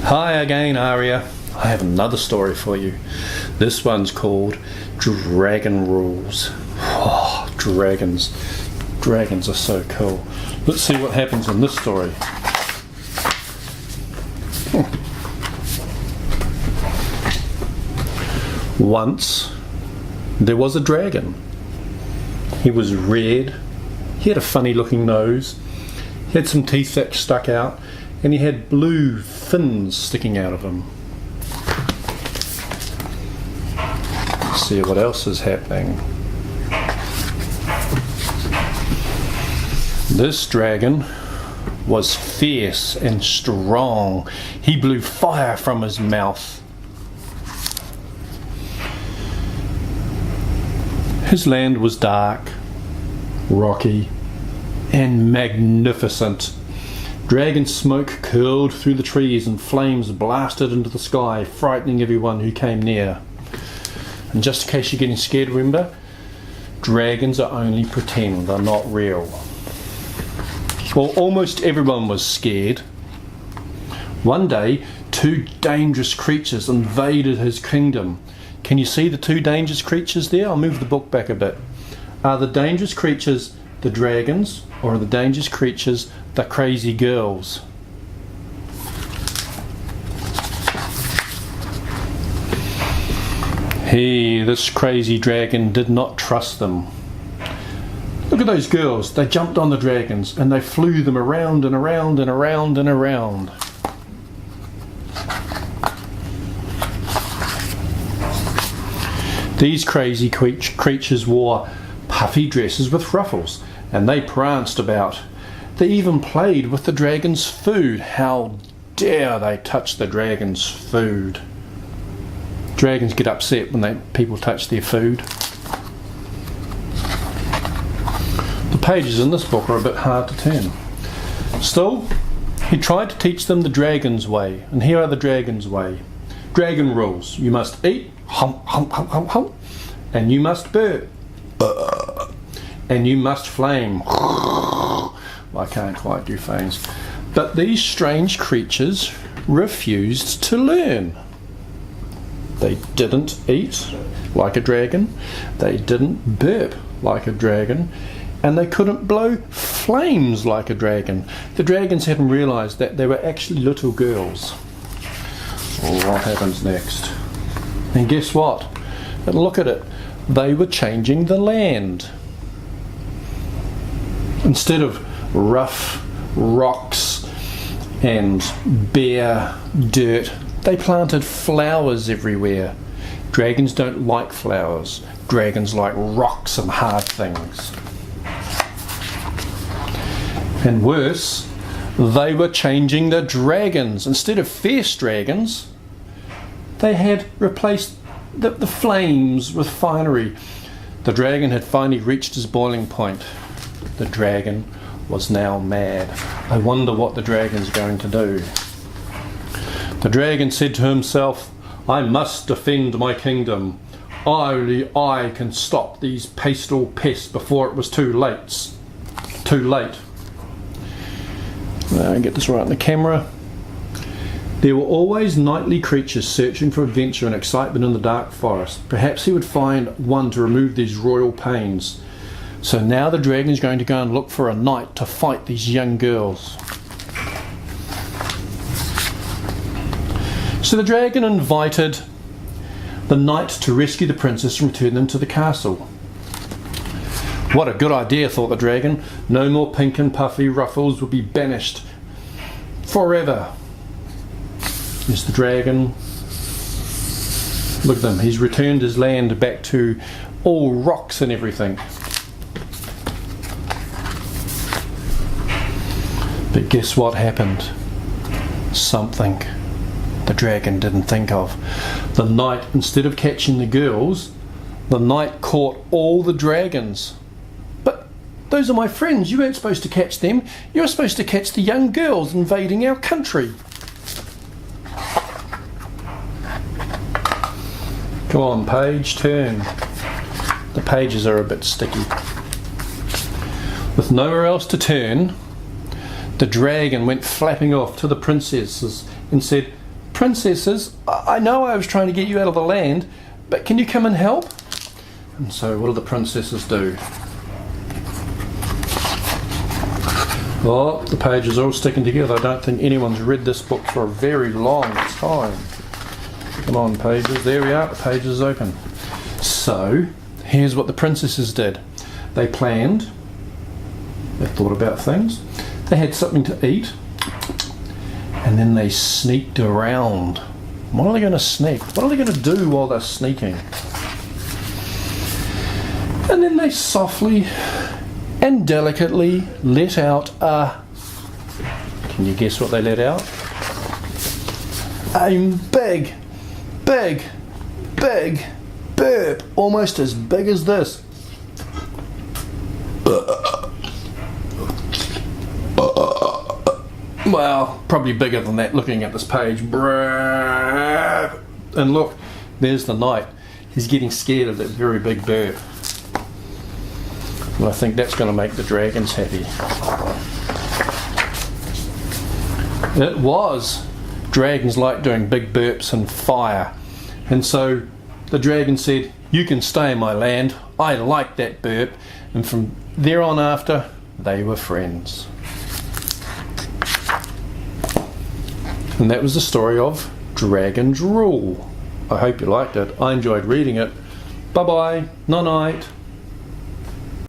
Hi again, Aria. I have another story for you. This one's called Dragon Rules. Oh, dragons. Dragons are so cool. Let's see what happens in this story. Once, there was a dragon. He was red, he had a funny looking nose, he had some teeth that stuck out, and he had blue fins sticking out of him. Let's see what else is happening. This dragon was fierce and strong. He blew fire from his mouth. His land was dark, rocky, and magnificent. Dragon smoke curled through the trees and flames blasted into the sky, frightening everyone who came near. And just in case you're getting scared, remember, dragons are only pretend, they're not real. Well, almost everyone was scared. One day, two dangerous creatures invaded his kingdom. Can you see the two dangerous creatures there? I'll move the book back a bit. Are the dangerous creatures the dragons, or are the dangerous creatures the crazy girls? This crazy dragon did not trust them. Look at those girls. They jumped on the dragons and they flew them around and around and around and around. These crazy creatures wore puffy dresses with ruffles, and they pranced about. They even played with the dragon's food. How dare they touch the dragon's food? Dragons get upset when people touch their food. The pages in this book are a bit hard to turn. Still, he tried to teach them the dragon's way, and here are the dragon's way. Dragon rules. You must eat, hump, hump, hump, hump, hump, and you must burp, and you must flame. I can't quite do flames. But these strange creatures refused to learn. They didn't eat like a dragon, they didn't burp like a dragon, and they couldn't blow flames like a dragon. The dragons hadn't realised that they were actually little girls. What happens next? And guess what? And look at it. They were changing the land. Instead of rough rocks and bare dirt, they planted flowers everywhere. Dragons don't like flowers. Dragons like rocks and hard things. And worse, they were changing the dragons. Instead of fierce dragons, they had replaced the flames with finery. The dragon had finally reached his boiling point. The dragon was now mad. I wonder what the dragon's going to do. The dragon said to himself, I must defend my kingdom. Only I can stop these pastel pests before it was too late. Now, get this right in the camera. There were always nightly creatures searching for adventure and excitement in the dark forest. Perhaps he would find one to remove these royal pains. So now the dragon is going to go and look for a knight to fight these young girls. So the dragon invited the knight to rescue the princess and return them to the castle. What a good idea, thought the dragon. No more pink and puffy ruffles will be banished forever. There's the dragon. Look at him, he's returned his land back to all rocks and everything. But guess what happened? Something the dragon didn't think of. The knight, instead of catching the girls, the knight caught all the dragons. But those are my friends, you weren't supposed to catch them. You're supposed to catch the young girls invading our country. Come on, page, turn. The pages are a bit sticky. With nowhere else to turn, the dragon went flapping off to the princesses and said, princesses, I know I was trying to get you out of the land, but can you come and help? And so what do the princesses do? Oh, the pages are all sticking together. I don't think anyone's read this book for a very long time. Come on, pages. There we are. The page is open. So, here's what the princesses did. They planned. They thought about things. They had something to eat. And then they sneaked around. What are they going to sneak? What are they going to do while they're sneaking? And then they softly and delicately let out a... Can you guess what they let out? A big burp, almost as big as this. Well, probably bigger than that looking at this page. And look, there's the knight. He's getting scared of that very big burp. And I think that's going to make the dragons happy. It was. Dragons like doing big burps and fire. And so the dragon said, you can stay in my land. I like that burp. And from there on after, they were friends. And that was the story of Dragon's Rule. I hope you liked it. I enjoyed reading it. Bye-bye. Night-night.